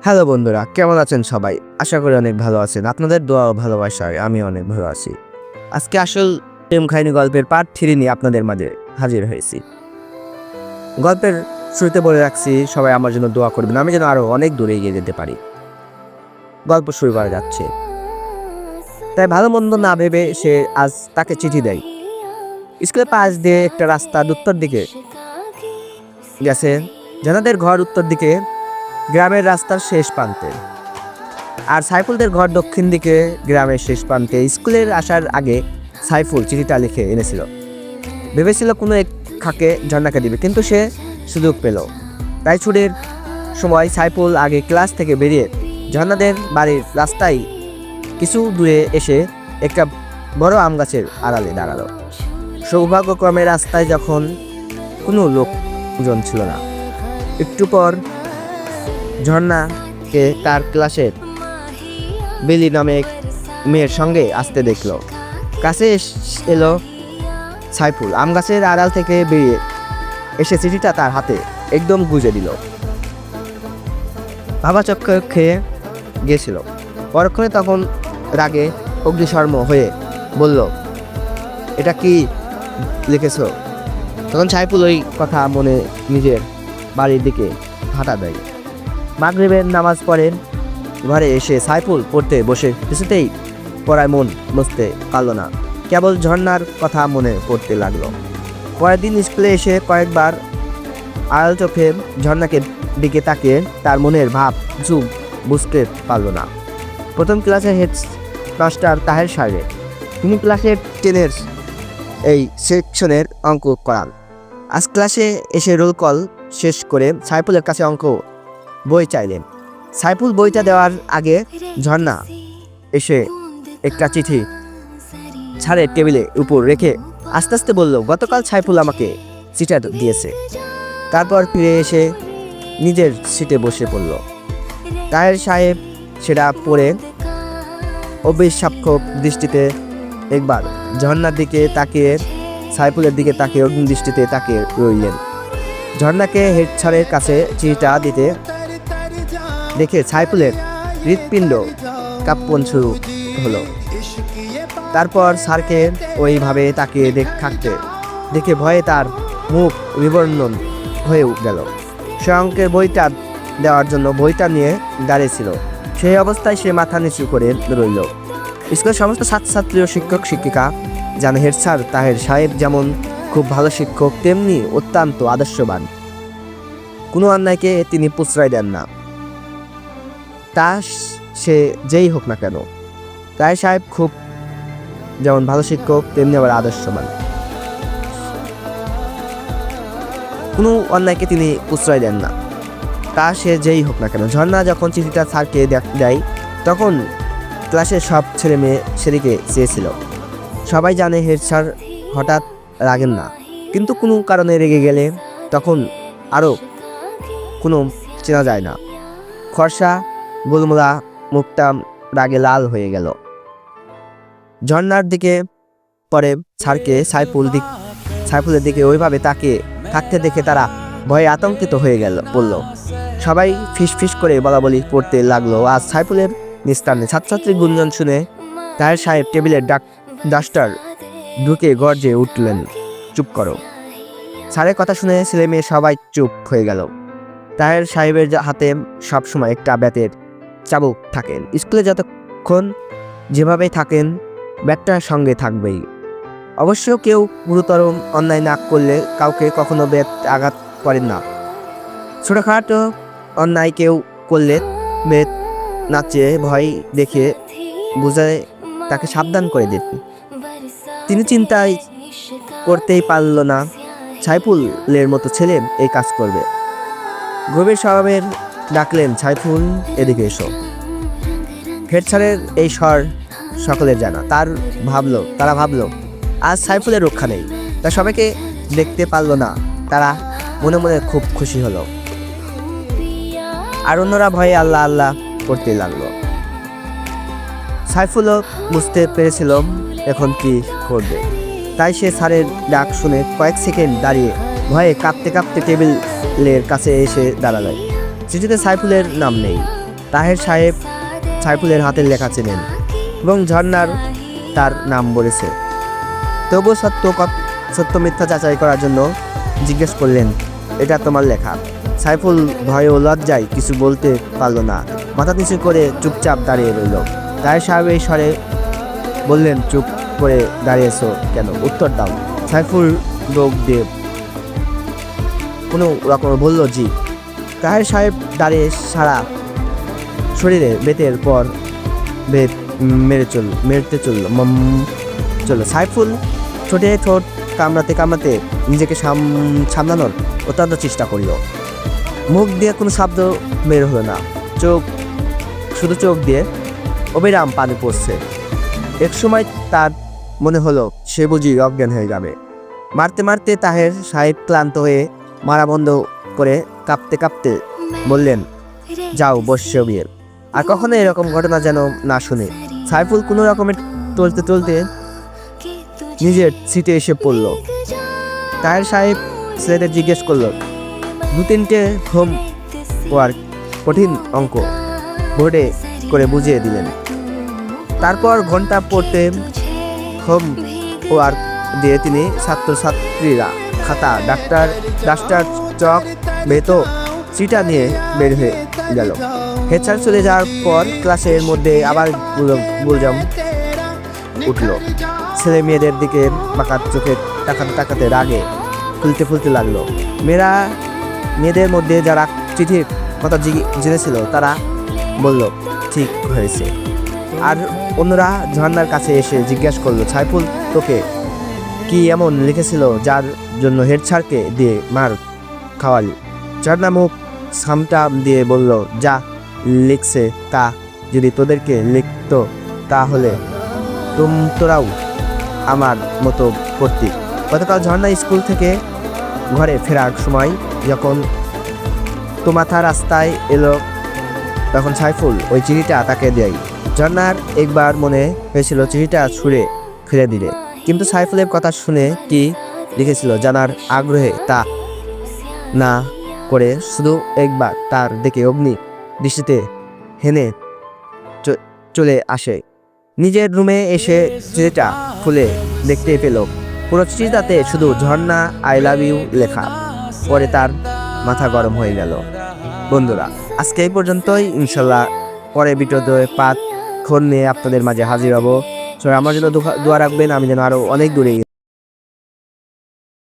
Hello বন্ধুরা, কেমন আছেন সবাই? আশা করি অনেক ভালো আছেন। আপনাদের দোয়া ও ভালোবাসায় আমি অনেক ভালো আছি। আজকে আসল প্রেম কাহিনী গল্পের পার্ট 3 নিয়ে আপনাদের মাঝে হাজির হয়েছি। গল্পের শুরুতে বলে রাখছি, সবাই আমার জন্য দোয়া করবেন, আমি যেন আরো অনেক দূরে এগিয়ে যেতে পারি। গল্প শুরু করা যাচ্ছে। তাই ভালো মন্দ না ভেবে সে আজ তাকে চিঠি দেয়। স্কুলের পাশ দিয়ে একটা রাস্তা উত্তর দিকে গেছে। জানাদের ঘর উত্তর দিকে, গ্রামের রাস্তার শেষ প্রান্তে, আর সাইফুলদের ঘর দক্ষিণ দিকে, গ্রামের শেষ প্রান্তে। স্কুলের আসার আগে সাইফুল চিঠিটা লিখে এনেছিল। ভেবেছিল কোনো এক খাকে ঝর্ণাকে দিবে, কিন্তু সে সুযোগ পেল। তাই ছুটির সময় সাইফুল আগে ক্লাস থেকে বেরিয়ে ঝর্ণাদের বাড়ির রাস্তায় কিছু দূরে এসে একটা বড় আম গাছের আড়ালে দাঁড়ালো। সৌভাগ্যক্রমে রাস্তায় যখন কোনো লোকজন ছিল না। একটু পর ঝর্ণাকে তার ক্লাসের বেলি নামে এক মেয়ের সঙ্গে আসতে দেখলো। কাছে এলো সাইফুল। আম গাছের আড়াল থেকে বেরিয়ে এসে চিঠিটা তার হাতে একদম গুজে দিল। ভাবা চক্কর খেয়ে গিয়েছিল। পরক্ষণে তখন রাগে অগ্নিশর্ম হয়ে বলল, এটা কি লিখেছ? তখন সাইফুল ওই কথা মনে নিজের বাড়ির দিকে হাঁটা দেয়। মাগরিবের নামাজ পড়েন ঘরে এসে সাইফুল পড়তে বসে কিছুতেই পড়ায় মন বসতে পারল না। কেবল ঝর্ণার কথা মনে পড়তে লাগলো। পরের দিন স্কুলে এসে কয়েকবার আড়াল চোখে ঝর্ণাকে দিকে তাকিয়ে তার মনের ভাব যুগ বুঝতে পারল না। প্রথম ক্লাসের হেড মাস্টার তাহের সাহেব, তিনি ক্লাসের 10-এর এই সেকশনের অঙ্ক করান। আজ ক্লাসে এসে রোল কল শেষ করে সাইফুলের কাছে অঙ্ক বই চাইলেন। সাইফুল বইটা দেওয়ার আগে ঝর্ণা এসে একটা চিঠি ছাড়ের টেবিলের উপর রেখে আস্তে আস্তে বলল, গতকাল সাইফুল আমাকে চিঠি দিয়েছে। তারপর ফিরে এসে নিজের সিটে বসে পড়ল। তাহের সাহেব সেটা পড়ে অবিশ্বাসক দৃষ্টিতে একবার ঝর্ণার দিকে তাকিয়ে সাইফুলের দিকে তাকিয়ে অগ্নি দৃষ্টিতে তাকিয়ে রইলেন। ঝর্ণাকে হেড স্যারের কাছে চিঠিটা দিতে দেখে সাইফুলের হৃৎপিণ্ড কাঁপন শুরু হলো। তারপর স্যারকে ওইভাবে তাকিয়ে থাকতে দেখে ভয়ে তার মুখ বিবর্ণ হয়ে গেল। সে অঙ্কের বইটা দেওয়ার জন্য বইটা নিয়ে দাঁড়িয়েছিল। সেই অবস্থায় সে মাথা নিচু করে রইল। স্কুলের সমস্ত ছাত্রছাত্রী ও শিক্ষক শিক্ষিকা জানে হেড স্যার তাহের সাহেব যেমন খুব ভালো শিক্ষক, তেমনি অত্যন্ত আদর্শবান। কোনো অন্যায়কে তিনি প্রশ্রয় দেন না, তা সে যেই হোক না কেন। তাহের সাহেব খুব যেমন ভালো শিক্ষক, তেমনি আবার আদর্শবান। কোনো অন্যায়কে তিনি প্রশ্রয় দেন না, তা সে যেই হোক না কেন। ঝর্ণা যখন চিঠিটা স্যারকে দেয় তখন ক্লাসের সব ছেলে মেয়ে সেদিকে চেয়েছিল। সবাই জানে হেড স্যার হঠাৎ রাগেন না, কিন্তু কোনো কারণে রেগে গেলে তখন আরও কোনো চেনা যায় না। খরসা গোলমোলা মুখটা রাগে লাল হয়ে গেল। ঝর্ণার দিকে পরে স্যারকে সাইফুলের দিকে ওইভাবে তাকিয়ে থাকতে দেখে তারা ভয়ে আতঙ্কিত হয়ে পড়ল। সবাই ফিস করে বলাবলি করতে লাগলো। আজ সাইফুলের নিস্তারণে ছাত্রছাত্রীর গুঞ্জন শুনে তাহের সাহেব টেবিলের ডাস্টার ঢুকে গর্জে উঠলেন, চুপ করো। স্যারের কথা শুনে ছেলে মেয়ে সবাই চুপ হয়ে গেল। তাহের সাহেবের হাতে সবসময় একটা ব্যাতের চাবুক থাকেন। স্কুলে যতক্ষণ যেভাবেই থাকেন ব্যাটটার সঙ্গে থাকবেই। অবশ্য কেউ গুরুতর অন্যায় না করলে কাউকে কখনো ব্যাট আঘাত করেন না। ছোটোখাটো অন্যায় কেউ করলে ব্যাট নাচে ভয় দেখে বুঝায় তাকে সাবধান করে দিত। তিনি চিন্তায় করতেই পারল না সাইফুলের মতো ছেলে এই কাজ করবে। গভীর স্বভাবের ডাকলেন, সাইফুল এদিকে এসো। হেড স্যারের এই স্বর সকলের জানা। তারা ভাবলো আজ সাইফুলের রক্ষা নেই। তা সবাইকে দেখতে পারলো না, তারা মনে মনে খুব খুশি হলো। আর অন্যরা ভয়ে আল্লাহ আল্লাহ করতে লাগলো। সাইফুলও বুঝতে পেরেছিল এখন কি করবে। তাই সে স্যারের ডাক শুনে কয়েক সেকেন্ড দাঁড়িয়ে ভয়ে কাঁপতে কাঁপতে টেবিলের কাছে এসে দাঁড়ালো। চিঠিতে সাইফুলের নাম নেই, তাহের সাহেব সাইফুলের হাতের লেখা চেনেন এবং ঝর্ণার তার নাম বলেছে। তবু সত্য মিথ্যা যাচাই করার জন্য জিজ্ঞেস করলেন, এটা তোমার লেখা? সাইফুল ভয়ে ও লজ্জায় কিছু বলতে পারল না, মাথা নিচু করে চুপচাপ দাঁড়িয়ে রইল। তাহের সাহেব এই স্বরে বললেন, চুপ করে দাঁড়িয়েছো কেন, উত্তর দাও। সাইফুল লোক দিয়ে কোনো রকম বলল, জি। তাহের সাহেব দাঁড়িয়ে সারা শরীরে বেতের পর বেত মেরতে চলল। সাইফুল ঠোঁটে ঠোঁট কামড়াতে নিজেকে সামলানোর অত্যন্ত চেষ্টা করল। মুখ দিয়ে কোনো শব্দ বের হলো না, শুধু চোখ দিয়ে অবিরাম পানি পড়ছে। এক সময় তার মনে হলো সে বুঝি অজ্ঞান হয়ে যাবে। মারতে তাহের সাহেব ক্লান্ত হয়ে মারা বন্ধ করে কাঁপতে বললেন, যাও বসে বিয়ে। আর কখনো এরকম ঘটনা যেন না শুনে। সাইফুল কোনো রকমের টলতে নিজের সিটে এসে পড়ল। তাহের সাহেব ছেলেদের জিজ্ঞেস করলো, 2-3টে হোম ওয়ার্ক কঠিন অঙ্ক বোর্ডে করে বুঝিয়ে দিলেন। তারপর ঘন্টা পড়তে হোম ওয়ার্ক দিয়ে তিনি ছাত্রছাত্রীরা খাতা ডাস্টার চক বেত চিটা নিয়ে বের হয়ে গেল। হেডস্যার চলে যাওয়ার পর ক্লাসের মধ্যে আবার গুলজাম উঠল। ছেলে মেয়েদের দিকে বাঁকা চোখে তাকাতে রাগে ফুলতে লাগলো। মেয়েদের মধ্যে যারা চিঠির কথা জেনেছিল তারা বলল, ঠিক হয়েছে। আর অন্যরা ঝর্ণার কাছে এসে জিজ্ঞাসা করলো, সাইফুল তোকে কি এমন লিখেছিল যার জন্য হেড স্যারকে দিয়ে মার খাওয়ালি? ঝর্ণা মুখ সামটা দিয়ে বলল, যা লিখছে তা যদি তোদেরকে লিখতো তাহলে তোরাও আমার মতো করতি। গতকাল ঝর্ণা স্কুল থেকে ঘরে ফেরার সময় যখন মাথা রাস্তায় এলো, তখন সাইফুল ওই চিঠিটা তাকে দেয়। ঝর্ণার একবার মনে হয়েছিল চিঠিটা ছুঁড়ে ফেলে দিলে, কিন্তু সাইফুলের কথা শুনে কি লিখেছিল জানার আগ্রহে তা না করে শুধু একবার তার দিকে অগ্নি দৃষ্টিতে হেনে চলে আসে। নিজের রুমে এসে চিঠিটা খুলে দেখতে পেল পুরো চিঠিটাতে শুধু ঝর্ণা আই লাভ ইউ লেখা। পরে তার মাথা গরম হয়ে গেল। বন্ধুরা, আজকে এই পর্যন্তই। ইনশাল্লাহ পরে ভিডিওতে পাঠ নিয়ে আপনাদের মাঝে হাজির হব। আমার জন্য দোয়া রাখবেন, আমি যেন আরো অনেক দূরে